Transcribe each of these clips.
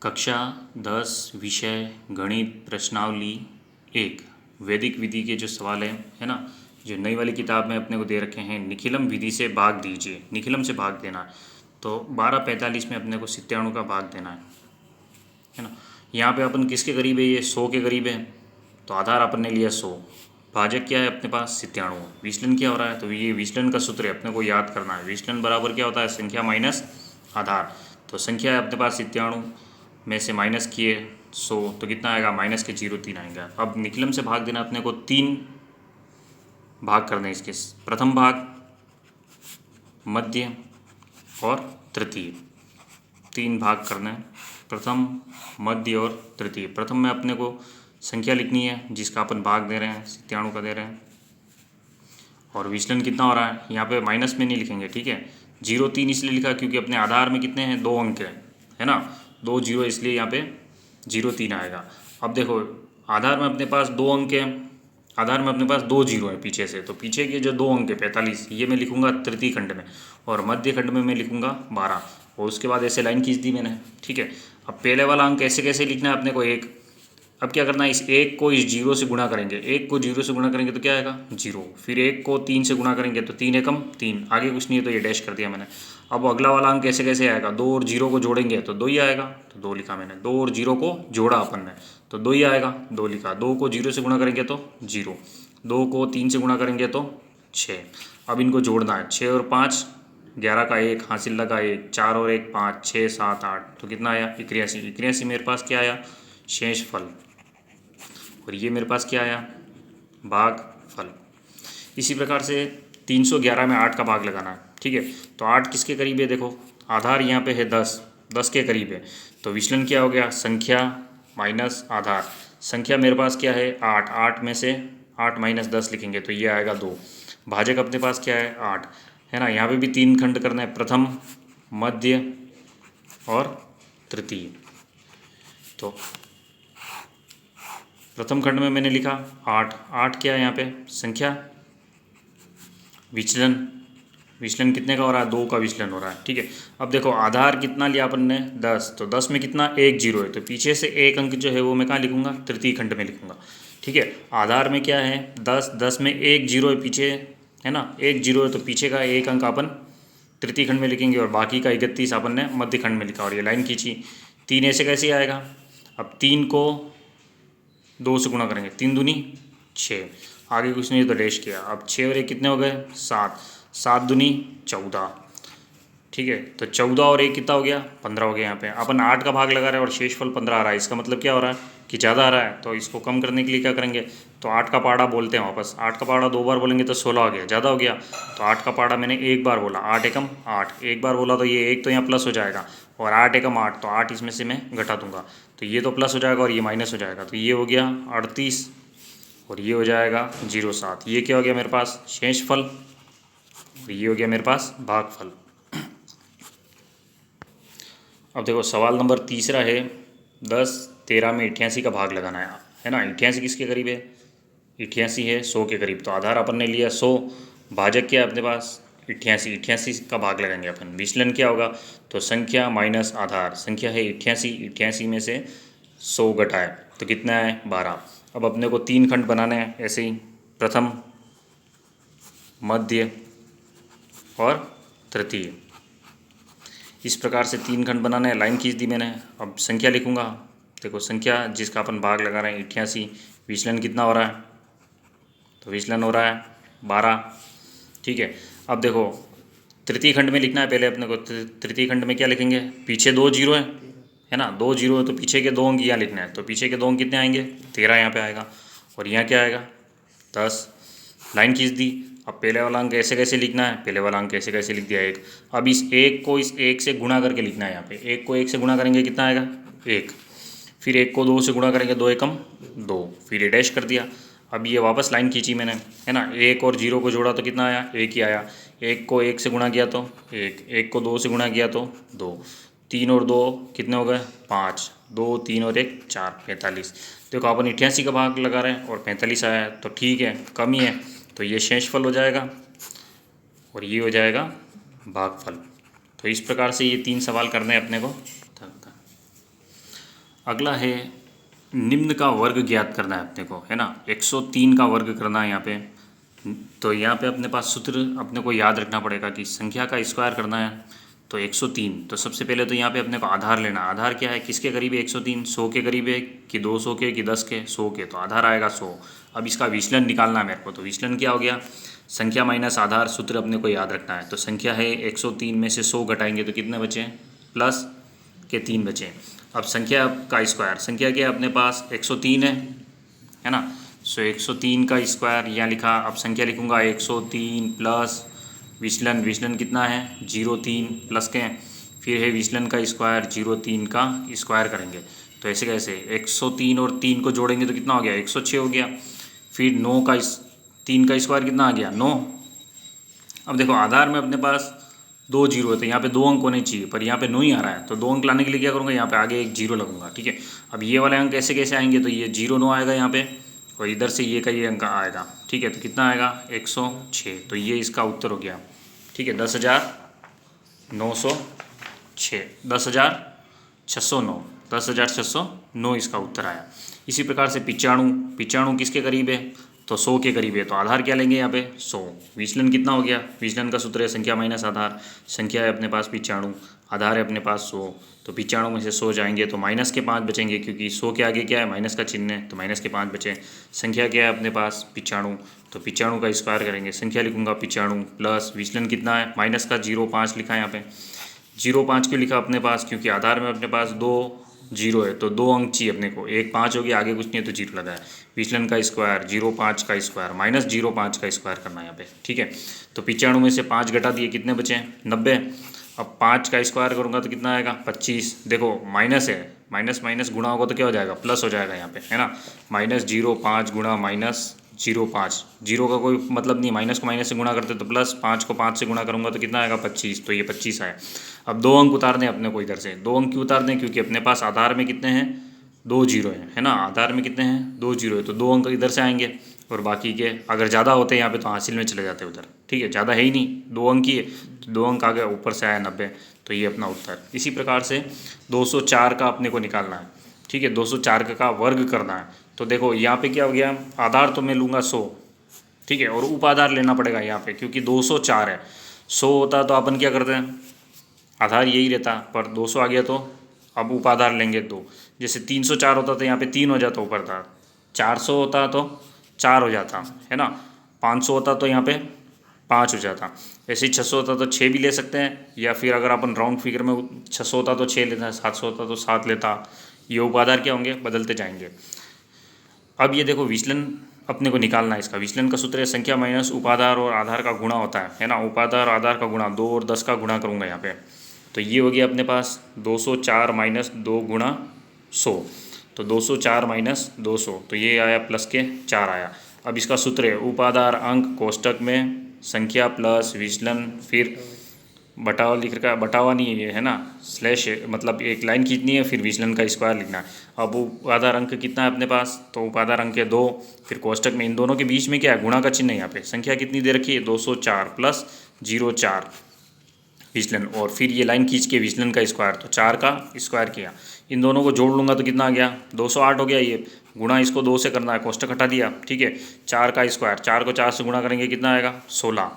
कक्षा 10 विषय गणित प्रश्नावली 1 वैदिक विधि के जो सवाल है ना, जो नई वाली किताब में अपने को दे रखे हैं। निखिलम विधि से भाग दीजिए, निखिलम से भाग देना है। तो 12:45 में अपने को 97 का भाग देना है ना। यहाँ पे अपन किसके करीब है, ये 100 के करीब है। तो आधार अपन ने लिया 100, भाजक क्या है अपने पास 97। विचलन क्या हो रहा है, तो ये विचलन का सूत्र है, अपने को याद करना है। विचलन बराबर क्या होता है, संख्या माइनस आधार। तो संख्या है अपने पास 97 में से माइनस किए 100, तो कितना आएगा, माइनस के 0.3 आएगा। अब निखिलम से भाग देना अपने को, 3 भाग करने इसके, प्रथम भाग, मध्य और तृतीय। 3 भाग करना है, प्रथम, मध्य और तृतीय। प्रथम में अपने को संख्या लिखनी है जिसका अपन भाग दे रहे हैं, 97 का दे रहे हैं। और विचलन कितना हो रहा है, यहाँ पे माइनस में नहीं लिखेंगे, ठीक है। 0.3 इसलिए लिखा क्योंकि अपने आधार में कितने हैं, 2 अंक है ना, 2 0, इसलिए यहाँ पे 0.3 आएगा। अब देखो आधार में अपने पास 2 अंक हैं, आधार में अपने पास 2 0 है पीछे से, तो पीछे के जो 2 अंक है 45, ये मैं लिखूंगा तृतीय खंड में, और मध्य खंड में मैं लिखूंगा 12। और उसके बाद ऐसे लाइन खींच दी मैंने, ठीक है। अब पहले वाला अंक कैसे कैसे लिखना है अपने को, 1। अब क्या करना है, इस 1 को इस 0 से गुणा करेंगे, 1 को 0 से गुणा करेंगे तो क्या आएगा, 0। फिर 1 को 3 से गुणा करेंगे तो 3 एकम 3, आगे कुछ नहीं है तो ये डैश कर दिया मैंने। अब अगला वाला अंक कैसे कैसे आएगा, 2 और 0 को जोड़ेंगे तो 2 ही आएगा, तो 2 लिखा मैंने। 2 और 0 को जोड़ा अपन ने तो 2 ही आएगा, 2 लिखा। 2 को 0 से गुणा करेंगे तो 0, 2 को 3 से गुणा करेंगे तो 6। अब इनको जोड़ना है, 6 और 5 11 का 1 हासिल लगा 1, 4 और 1 5, 6 7 8, तो कितना आया 81। 81 मेरे पास क्या आया, शेष फल। और ये मेरे पास क्या आया, भाग फल। इसी प्रकार से 311 में 8 का भाग लगाना है, ठीक है। तो 8 किसके करीब है, देखो आधार यहाँ पे है 10, 10 के करीब है। तो विचलन क्या हो गया, संख्या माइनस आधार। संख्या मेरे पास क्या है 8, 8 में से 8 माइनस 10 लिखेंगे तो ये आएगा 2। भाजक अपने पास क्या है 8, है ना। यहाँ पे भी 3 खंड करना है, प्रथम, मध्य और तृतीय। तो प्रथम खंड में मैंने लिखा 8, 8 क्या है यहाँ पे संख्या, विचलन, विचलन कितने का हो रहा है, 2 का विचलन हो रहा है, ठीक है। अब देखो आधार कितना लिया अपन ने 10, तो 10 में कितना 1 0 है, तो पीछे से एक अंक जो है वो मैं कहाँ लिखूंगा, तृतीय खंड में लिखूंगा, ठीक है। आधार में क्या है 10, 10 में 1 0 है पीछे, है ना, 1 0 है, तो पीछे का एक अंक अपन तृतीय खंड में लिखेंगे और बाकी का 31 अपन ने मध्य खंड में लिखा। और ये लाइन खींची, 3 ऐसे कैसे आएगा, अब 3 को 2 से गुणा करेंगे, 3 दूनी 6, आगे कुछ नहीं तो डैश किया। अब 6 और 1 कितने हो गए 7, 7 दूनी 14, ठीक है। तो 14 और 1 कितना हो गया 15 हो गया। यहाँ पे अपन 8 का भाग लगा रहे हैं और शेषफल 15 आ रहा है, इसका मतलब क्या हो रहा है कि ज़्यादा आ रहा है। तो इसको कम करने के लिए क्या करेंगे, तो 8 का पाड़ा बोलते हैं वापस। 8 का पाड़ा 2 बार बोलेंगे तो 16 हो गया, ज़्यादा हो गया। तो 8 का पाड़ा मैंने एक बार बोला, 8 एकम 8, एक बार बोला तो ये 1 तो यहाँ प्लस हो जाएगा, और 8 एकम 8, तो 8 इसमें से मैं घटा दूंगा, तो ये तो प्लस हो जाएगा और ये माइनस हो जाएगा, तो ये हो गया 38 और ये हो जाएगा 07। ये क्या हो गया मेरे पास शेषफल, और ये हो गया मेरे पास भागफल। अब देखो सवाल नंबर तीसरा है, 10 13 में 88 का भाग लगाना है ना। 88 किसके करीब है, 88 है 100 के करीब। तो आधार अपन ने लिया 100, भाजक क्या है अपने पास 88, 88 का भाग लगाएंगे अपन। विचलन क्या होगा, तो संख्या माइनस आधार, संख्या है 88, 88 में से 100 घटाए तो कितना है 12। अब अपने को 3 खंड बनाने हैं ऐसे ही, प्रथम, मध्य और तृतीय। इस प्रकार से 3 खंड बनाने हैं, लाइन खींच दी मैंने। अब संख्या लिखूंगा, देखो संख्या जिसका अपन भाग लगा रहे हैं 88, विचलन कितना हो रहा है, तो विचलन हो रहा है 12, ठीक है। अब देखो तृतीय खंड में लिखना है पहले अपने को। तृतीय खंड में क्या लिखेंगे, पीछे 2 0 है ना, 2 0 है तो पीछे के 2 अंक यहाँ लिखना है। तो पीछे के 2 अंक कितने आएंगे 13 यहाँ पे आएगा, और यहाँ क्या आएगा 10, लाइन खींच दी। अब पहले वाला अंक ऐसे कैसे लिखना है, पहले वाला अंक ऐसे कैसे लिख दिया 1। अब इस 1 को इस 1 से गुणा करके लिखना है। यहाँ पे 1 को 1 से गुणा करेंगे कितना आएगा 1, फिर 1 को 2 से गुणा करेंगे 2 एकम 2, फिर ये डैश कर दिया। अब ये वापस लाइन खींची मैंने, है ना। 1 और 0 को जोड़ा तो कितना आया 1 ही आया। 1 को 1 से गुणा किया तो 1, 1 को 2 से गुणा किया तो 2, 3 और 2 कितने हो गए 5, 2 3 और 1 4, 45। देखो अपन 88 का भाग लगा रहे हैं और 45 आया है, तो ठीक है कम ही है, तो ये शेषफल हो जाएगा और ये हो जाएगा भागफल। तो इस प्रकार से ये 3 सवाल करने हैं अपने को। अगला है निम्न का वर्ग ज्ञात करना है अपने को, है ना। 103 का वर्ग करना है यहाँ पे। तो यहाँ पे अपने पास सूत्र अपने को याद रखना पड़ेगा कि संख्या का स्क्वायर करना है तो 103। तो सबसे पहले तो यहाँ पे अपने को आधार लेना। आधार क्या है, किसके करीब है 103? 100 के करीब है कि 200 के कि 10 के? 100 के, तो आधार आएगा 100। अब इसका विचलन निकालना है मेरे को। तो विचलन क्या हो गया, संख्या माइनस आधार। सूत्र अपने को याद रखना है। तो संख्या है 103 में से 100 घटाएंगे तो कितने बचे? प्लस के 3 बचे। अब संख्या का स्क्वायर, संख्या क्या है अपने पास 103 है ना। सो 103 का स्क्वायर यहाँ लिखा। अब संख्या लिखूँगा 103 प्लस विचलन, विचलन कितना है 03 प्लस के, फिर है विचलन का स्क्वायर 03 का स्क्वायर करेंगे। तो ऐसे कैसे 103 और 3 को जोड़ेंगे तो कितना हो गया 106 हो गया। फिर 9 का 3 का स्क्वायर कितना आ गया 9। अब देखो आधार में अपने पास 2 जीरो है तो यहाँ पे 2 अंक होने चाहिए, पर यहाँ पे 9 ही आ रहा है। तो 2 अंक लाने के लिए क्या करूँगा, यहाँ पे आगे एक जीरो लगूंगा, ठीक है। अब ये वाले अंक कैसे कैसे आएंगे, तो ये 0 9 आएगा यहाँ पे, और इधर से ये का ये अंक आएगा, ठीक है। तो कितना आएगा 106। तो ये इसका उत्तर हो गया, ठीक है। 10,906, 10,609, 10,609 इसका उत्तर आया। इसी प्रकार से 95, 95 किसके करीब है, तो 100 के करीब है। तो आधार क्या लेंगे यहाँ पे 100। विचलन कितना हो गया, विचलन का सूत्र है संख्या माइनस आधार। संख्या है अपने पास 95, आधार है अपने पास 100। तो 95 में से 100 जाएंगे तो माइनस के 5 बचेंगे, क्योंकि 100 के आगे क्या है माइनस का चिन्ह है, तो माइनस के 5 बचे। संख्या क्या है अपने पास 95, तो 95 का स्क्वायर करेंगे। संख्या लिखूंगा 95 प्लस विचलन कितना है माइनस का 0,5 लिखा है यहाँ पे। 0,5 क्यों लिखा अपने पास, क्योंकि आधार में अपने पास 2 जीरो है तो 2 अंक चाहिए अपने को। 1 5 हो गया, आगे कुछ नहीं है तो जीरो लगा है। विचलन का स्क्वायर 0,5 का स्क्वायर माइनस 0,5 का स्क्वायर करना है यहाँ पे, ठीक है। तो 95 में से 5 घटा दिए, कितने बचे 90। अब 5 का स्क्वायर करूँगा तो कितना आएगा 25। देखो माइनस है, माइनस माइनस गुणा होगा तो क्या हो जाएगा प्लस हो जाएगा यहाँ पे, है ना। माइनस 0,5 गुणा माइनस 0,5, जीरो का कोई मतलब नहीं, माइनस को माइनस से गुणा करते तो प्लस, 5 को 5 से गुणा करूँगा तो कितना आएगा 25। तो ये 25 आया। अब 2 अंक उतारने अपने को इधर से। 2 अंक क्यों उतारने, क्योंकि अपने पास आधार में कितने हैं 2 जीरो है ना। आधार में कितने हैं 2 जीरो है, तो 2 अंक इधर से आएंगे, और बाकी के अगर ज़्यादा होते हैं यहाँ पे तो हासिल में चले जाते उधर, ठीक है। ज़्यादा है ही नहीं, 2 अंक ही है, तो 2 अंक आ गया, ऊपर से आया 90। तो ये अपना उत्तर। इसी प्रकार से 204 का अपने को निकालना है, ठीक है। 204 का वर्ग करना है। तो देखो यहाँ पे क्या हो गया, आधार तो मैं लूँगा 100, ठीक है, और उपाधार लेना पड़ेगा यहाँ पे, क्योंकि 204 है। 100 होता तो अपन क्या करते हैं, आधार यही रहता, पर 200 आ गया तो अब उपाधार लेंगे 2। जैसे 304 होता तो यहाँ पे 3 हो जाता उपाधार, 400 होता तो 4 हो जाता, है ना। 500 होता तो यहाँ पे 5 हो जाता। ऐसे ही 600 होता तो 6 भी ले सकते हैं, या फिर अगर अपन राउंड फिगर में 600 होता तो 6 लेता, 700 होता तो 7 लेता। ये उपाधार क्या होंगे, बदलते जाएंगे। अब ये देखो विचलन अपने को निकालना है। इसका विचलन का सूत्र है संख्या माइनस उपाधार और आधार का गुणा होता है ना। उपाधार आधार का गुणा, 2 और 10 का गुणा करूँगा यहाँ पे। तो ये हो गया अपने पास 204 माइनस 2 गुणा 100। तो 204 माइनस 200, तो ये आया प्लस के 4 आया। अब इसका सूत्र है उपाधार अंक कोष्टक में संख्या प्लस विचलन, फिर बटावा लिख रखा है, बटावा नहीं है ना, स्लैश है, मतलब एक लाइन खींचनी है, फिर विचलन का स्क्वायर लिखना है। अब उपाधार अंक कितना है अपने पास, तो उपाधार अंक है 2, फिर कोष्टक में इन दोनों के बीच में क्या है गुणा का चिन्ह है यहाँ पे। संख्या कितनी दे रखी है 204 प्लस 04 विचलन, और फिर ये लाइन खींच के विचलन का स्क्वायर, तो 4 का स्क्वायर किया। इन दोनों को जोड़ लूँगा तो कितना आ गया 208 हो गया। ये गुणा इसको 2 से करना है, कोष्टक हटा दिया, ठीक है। 4 का स्क्वायर, 4 को 4 से गुणा करेंगे कितना आएगा 16,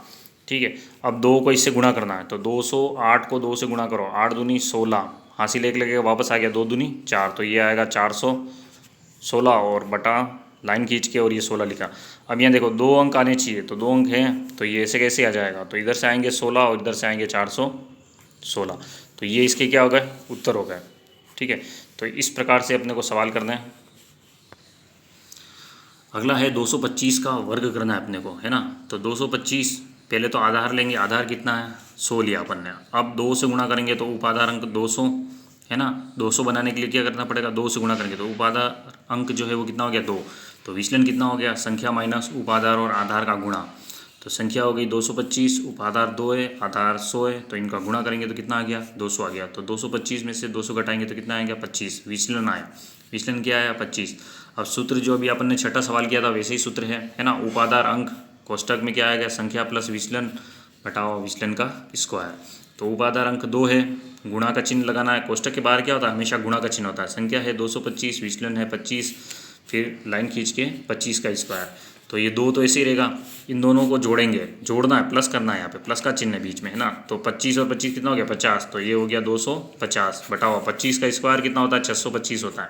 ठीक है। अब 2 को इससे गुणा करना है, तो 208 को 2 से गुणा करो, 8 दूनी 16, हासिल एक लगेगा वापस आ गया 2 दूनी 4, तो ये आएगा 416, और बटा लाइन खींच के और ये 16 लिखा। अब यहाँ देखो 2 अंक आने चाहिए, तो 2 अंक हैं, तो ये ऐसे कैसे आ जाएगा, तो इधर से आएंगे 16 और इधर से आएंगे 416। तो ये इसके क्या हो गए उत्तर हो गए, ठीक है। तो इस प्रकार से अपने को सवाल करना है। अगला है 225 का वर्ग करना है अपने को, है ना। तो 225 पहले तो आधार लेंगे, आधार कितना है 100 लिया अपन ने। अब 2 से गुणा करेंगे तो उपाधार अंक 200, है ना। 200 बनाने के लिए क्या करना पड़ेगा, 2 से गुणा करेंगे तो उपाधार अंक जो है वो कितना हो गया 2। तो विचलन कितना हो गया, संख्या माइनस उपाधार और आधार का गुणा। तो संख्या हो गई 225, उपाधार 2 है, आधार 100 है, तो इनका गुणा करेंगे तो कितना आ गया 200 आ गया। तो 225 में से 200 घटाएंगे तो कितना आएगा 25, विचलन आया। विचलन क्या आया 25। अब सूत्र जो अभी अपन ने छठा सवाल किया था वैसे ही सूत्र है ना। उपाधार अंक कोष्टक में क्या आएगा संख्या प्लस विचलन घटाओ विचलन का स्क्वायर। तो उपाधार अंक 2 है, गुणा का चिन्ह लगाना है। कोष्टक के बाहर क्या होता है, हमेशा गुणा का चिन्ह होता है। संख्या है 225, विचलन है 25, फिर लाइन खींच के 25 का स्क्वायर। तो ये 2 तो ऐसे ही रहेगा, इन दोनों को जोड़ेंगे, जोड़ना है, प्लस करना है, यहाँ पे प्लस का चिन्ह है बीच में, है ना। तो 25 और 25 कितना हो गया 50, तो ये हो गया 250 बटा हुआ 25 का स्क्वायर कितना होता है 625 होता है।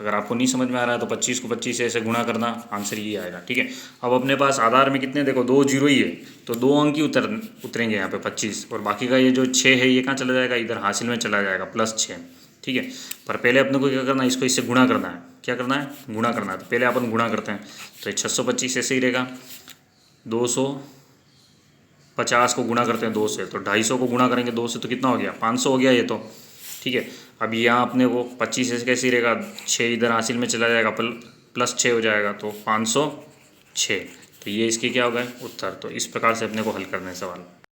अगर आपको नहीं समझ में आ रहा है तो 25 को 25 से ऐसे गुणा करना, आंसर ये आएगा, ठीक है। अब अपने पास आधार में कितने, देखो 2 जीरो ही है, तो 2 अंक ही उतरेंगे यहाँ पे 25, और बाकी का ये जो 6 है ये कहाँ चला जाएगा, इधर हासिल में चला जाएगा +6, ठीक है। पर पहले अपने को क्या करना है, इसको इससे गुणा करना है। क्या करना है, गुणा करना है। तो पहले अपन गुणा करते हैं, तो 625 ऐसे ही रहेगा, 250 को गुणा करते हैं 2 से, तो 250 को गुणा करेंगे 2 से तो कितना हो गया 500 हो गया ये तो, ठीक है। अब यहाँ अपने को 25 ऐसे कैसे ही रहेगा, 6 इधर हासिल में चला जाएगा, +6 हो जाएगा, तो 506। तो ये इसके क्या हो गए उत्तर। तो इस प्रकार से अपने को हल करना है सवाल।